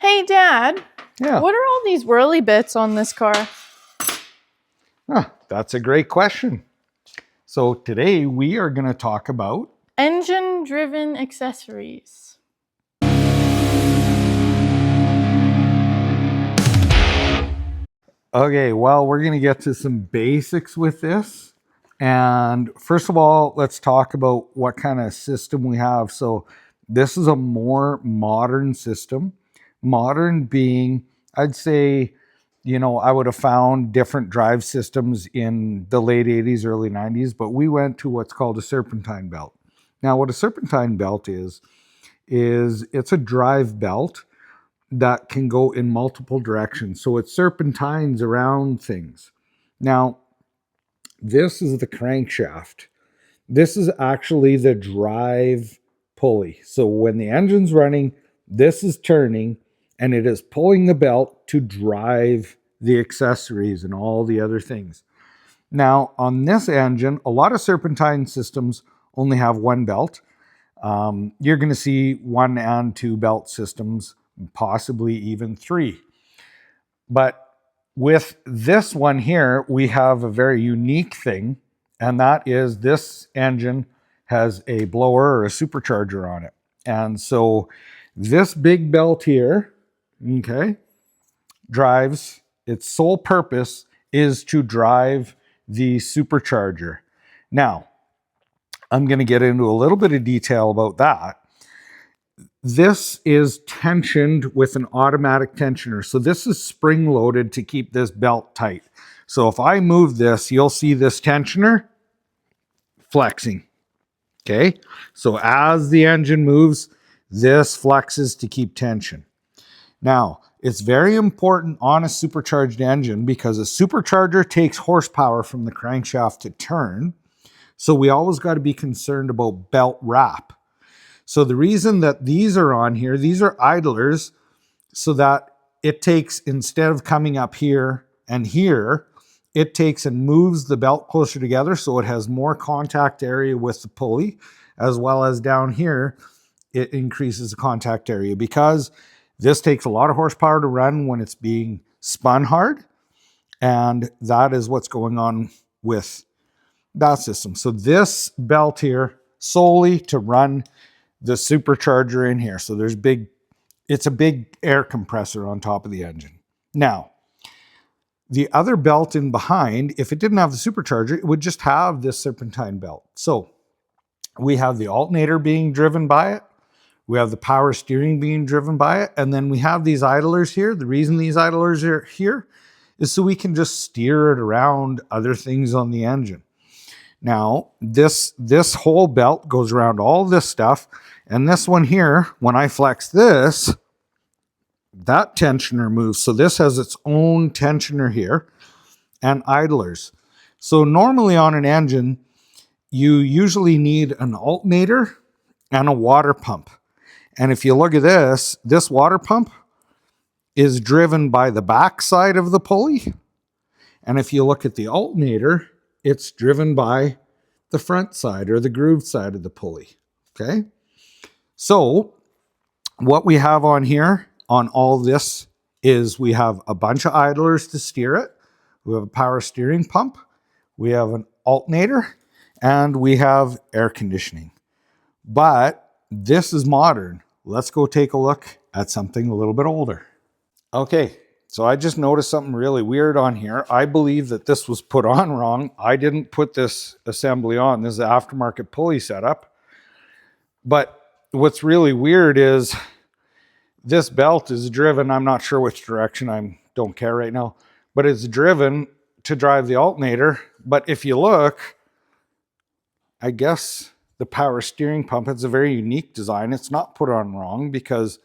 Hey, Dad. Yeah. What are all these whirly bits on this car? That's a great question. So today we are going to talk about Engine-driven accessories. Okay, well, we're going to get to some basics with this. And first of all, let's talk about what kind of system we have. So this is a more modern system. Modern being, I'd say, I would have found different drive systems in the late 80s, early 90s, but we went to what's called a serpentine belt. Now, what a serpentine belt is it's a drive belt that can go in multiple directions. So it serpentines around things. Now, this is the crankshaft. This is actually the drive pulley. So when the engine's running, this is turning and it is pulling the belt to drive the accessories and all the other things. Now, on this engine, a lot of serpentine systems only have one belt. You're going to see 1 and 2 belt systems, possibly even 3. But with this one here, we have a very unique thing, and that is this engine has a blower or a supercharger on it. And so this big belt here, okay, drives, its sole purpose is to drive the supercharger. Now, I'm going to get into a little bit of detail about that. This is tensioned with an automatic tensioner. So this is spring loaded to keep this belt tight. So if I move this, you'll see this tensioner flexing. Okay. So as the engine moves, this flexes to keep tension. Now, it's very important on a supercharged engine because a supercharger takes horsepower from the crankshaft to turn. So we always got to be concerned about belt wrap. So the reason that these are on here, these are idlers, so that it takes, instead of coming up here and here, it takes and moves the belt closer together so it has more contact area with the pulley, as well as down here, it increases the contact area because this takes a lot of horsepower to run when it's being spun hard. And that is what's going on with that system. So this belt here solely to run the supercharger in here. So it's a big air compressor on top of the engine. Now, the other belt in behind, if it didn't have the supercharger, it would just have this serpentine belt. So we have the alternator being driven by it. We have the power steering being driven by it. And then we have these idlers here. The reason these idlers are here is so we can just steer it around other things on the engine. Now, this whole belt goes around all this stuff. And this one here, when I flex this, that tensioner moves. So this has its own tensioner here and idlers. So normally on an engine, you usually need an alternator and a water pump. And if you look at this water pump is driven by the back side of the pulley. And if you look at the alternator, it's driven by the front side or the grooved side of the pulley. Okay. So what we have on here on all this is we have a bunch of idlers to steer it. We have a power steering pump. We have an alternator and we have air conditioning. But this is modern. Let's go take a look at something a little bit older. Okay. So I just noticed something really weird on here. I believe that this was put on wrong. I didn't put this assembly on. This is an aftermarket pulley setup. But what's really weird is this belt is driven, I'm not sure which direction, I don't care right now, but it's driven to drive the alternator. But if you look, I guess the power steering pump, it's a very unique design. It's not put on wrong because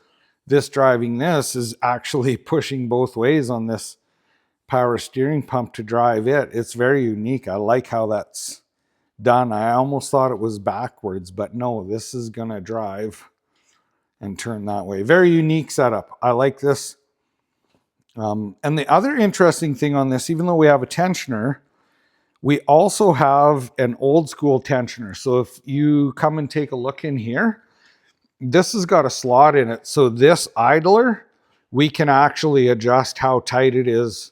this driving this is actually pushing both ways on this power steering pump to drive it. It's very unique. I like how that's done. I almost thought it was backwards, but no, this is going to drive and turn that way. Very unique setup. I like this. And the other interesting thing on this, even though we have a tensioner, we also have an old school tensioner. So if you come and take a look in here, this has got a slot in it. So this idler we can actually adjust how tight it is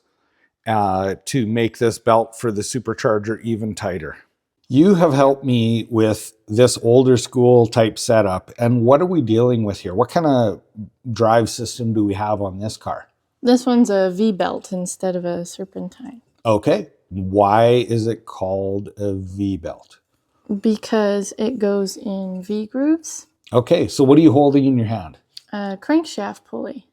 to make this belt for the supercharger even tighter. You have helped me with this older school type setup. And what are we dealing with here? What kind of drive system do we have on this car? This one's a V-belt instead of a serpentine. Okay. Why is it called a V-belt? Because it goes in V grooves. Okay. So what are you holding in your hand? A crankshaft pulley.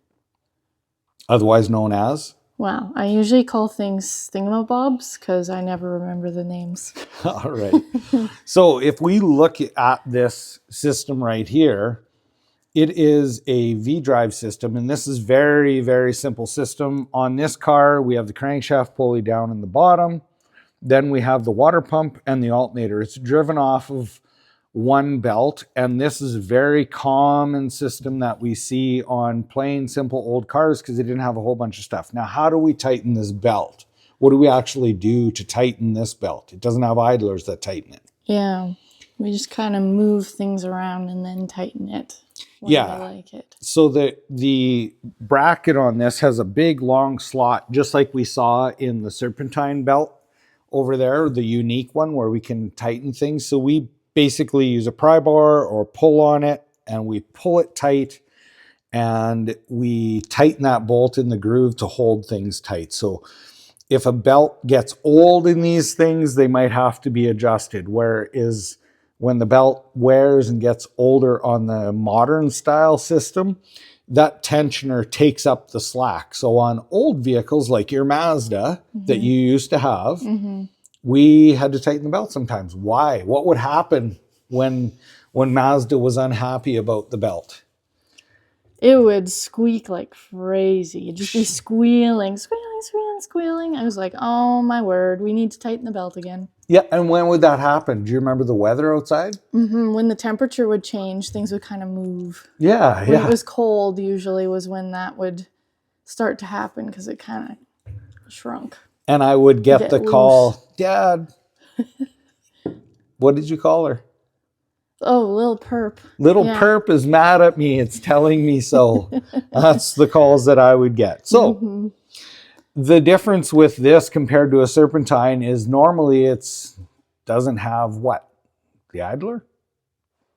Otherwise known as? Wow. I usually call things thingamabobs because I never remember the names. All right. So if we look at this system right here, it is a V-drive system, and this is very, very simple system. On this car, we have the crankshaft pulley down in the bottom. Then we have the water pump and the alternator. It's driven off of one belt, and this is a very common system that we see on plain, simple old cars because they didn't have a whole bunch of stuff. Now, how do we tighten this belt? What do we actually do to tighten this belt? It doesn't have idlers that tighten it. Yeah. We just kind of move things around and then tighten it. Yeah. Like it. So the bracket on this has a big long slot, just like we saw in the serpentine belt over there, the unique one where we can tighten things. So we basically use a pry bar or pull on it, and we pull it tight, and we tighten that bolt in the groove to hold things tight. So if a belt gets old in these things, they might have to be adjusted. Whereas when the belt wears and gets older on the modern style system, that tensioner takes up the slack. So on old vehicles like your Mazda that you used to have, we had to tighten the belt sometimes. Why? What would happen when Mazda was unhappy about the belt? It would squeak like crazy. It'd just be squealing, squealing, squealing, squealing. I was like, oh my word, we need to tighten the belt again. Yeah, and when would that happen? Do you remember the weather outside? When the temperature would change, things would kind of move. Yeah, When it was cold, usually was when that would start to happen because it kind of shrunk. And I would get the loose. call, Dad, what did you call her? Oh, little Perp. Little Perp is mad at me. It's telling me so. That's the calls that I would get. So the difference with this compared to a serpentine is normally it's doesn't have what? The idler?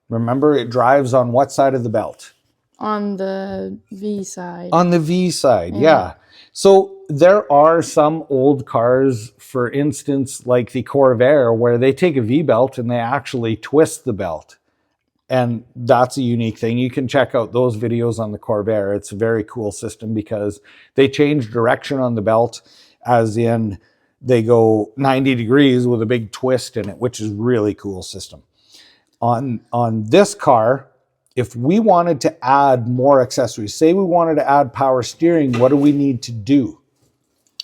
Remember, it drives on what side of the belt? On the V side. On the V side, yeah. So there are some old cars, for instance, like the Corvair, where they take a V-belt and they actually twist the belt. And that's a unique thing. You can check out those videos on the Corvair. It's a very cool system because they change direction on the belt, as in they go 90 degrees with a big twist in it, which is really cool system. On this car, if we wanted to add more accessories, say we wanted to add power steering, what do we need to do?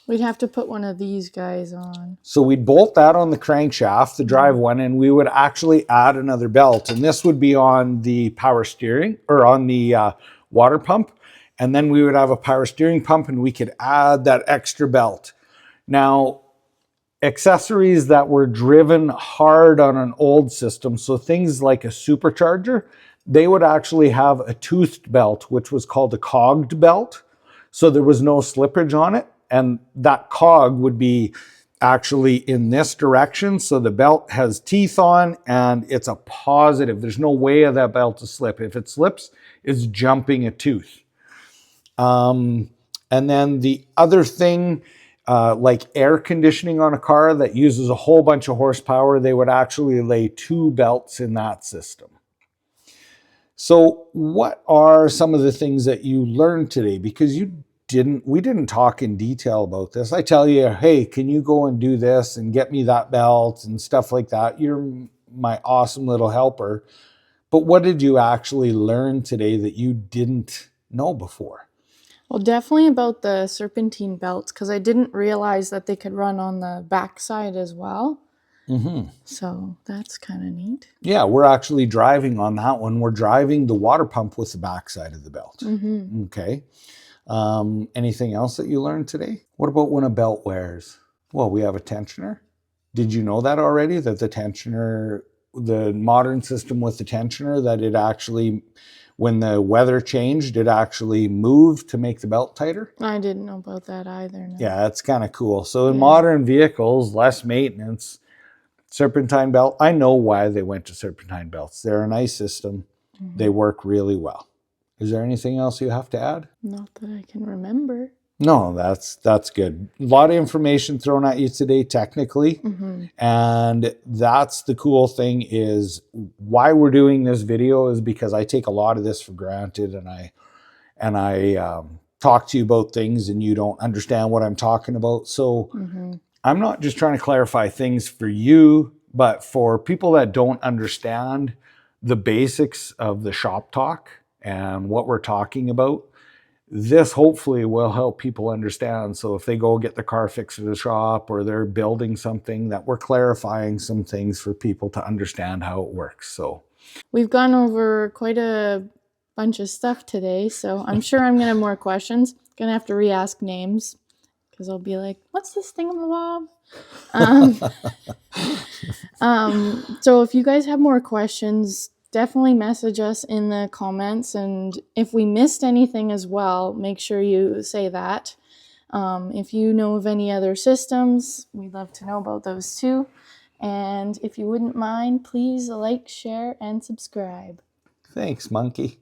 We'd have to put one of these guys on. So we'd bolt that on the crankshaft, the drive one, and we would actually add another belt. And this would be on the power steering or on the water pump. And then we would have a power steering pump and we could add that extra belt. Now, accessories that were driven hard on an old system, so things like a supercharger, they would actually have a toothed belt, which was called a cogged belt. So there was no slippage on it. And that cog would be actually in this direction. So the belt has teeth on and it's a positive. There's no way of that belt to slip. If it slips, it's jumping a tooth. And then the other thing, like air conditioning on a car that uses a whole bunch of horsepower, they would actually lay two belts in that system. So what are some of the things that you learned today? Because we didn't talk in detail about this. I tell you, hey, can you go and do this and get me that belt and stuff like that? You're my awesome little helper. But what did you actually learn today that you didn't know before? Well, definitely about the serpentine belts because I didn't realize that they could run on the backside as well. So that's kind of neat. Yeah, we're actually driving on that one. We're driving the water pump with the backside of the belt. Okay. Anything else that you learned today? What about when a belt wears? Well, we have a tensioner. Did you know that already? That the tensioner, the modern system with the tensioner, that it actually, when the weather changed, it actually moved to make the belt tighter. I didn't know about that either. No. Yeah, that's kind of cool. So in modern vehicles, less maintenance, serpentine belt. I know why they went to serpentine belts. They're a nice system. They work really well. Is there anything else you have to add? Not that I can remember. No, that's good. A lot of information thrown at you today technically. And that's the cool thing, is why we're doing this video is because I take a lot of this for granted, and I talk to you about things and you don't understand what I'm talking about. So I'm not just trying to clarify things for you, but for people that don't understand the basics of the shop talk and what we're talking about. This hopefully will help people understand. So if they go get the car fixed at the shop or they're building something, that we're clarifying some things for people to understand how it works. So we've gone over quite a bunch of stuff today, so I'm sure I'm gonna have more questions. Gonna have to re-ask names because I'll be like, what's this thingamabob? So if you guys have more questions, definitely message us in the comments, and if we missed anything as well, make sure you say that. If you know of any other systems, we'd love to know about those too. And if you wouldn't mind, please like, share, and subscribe. thanks, monkey.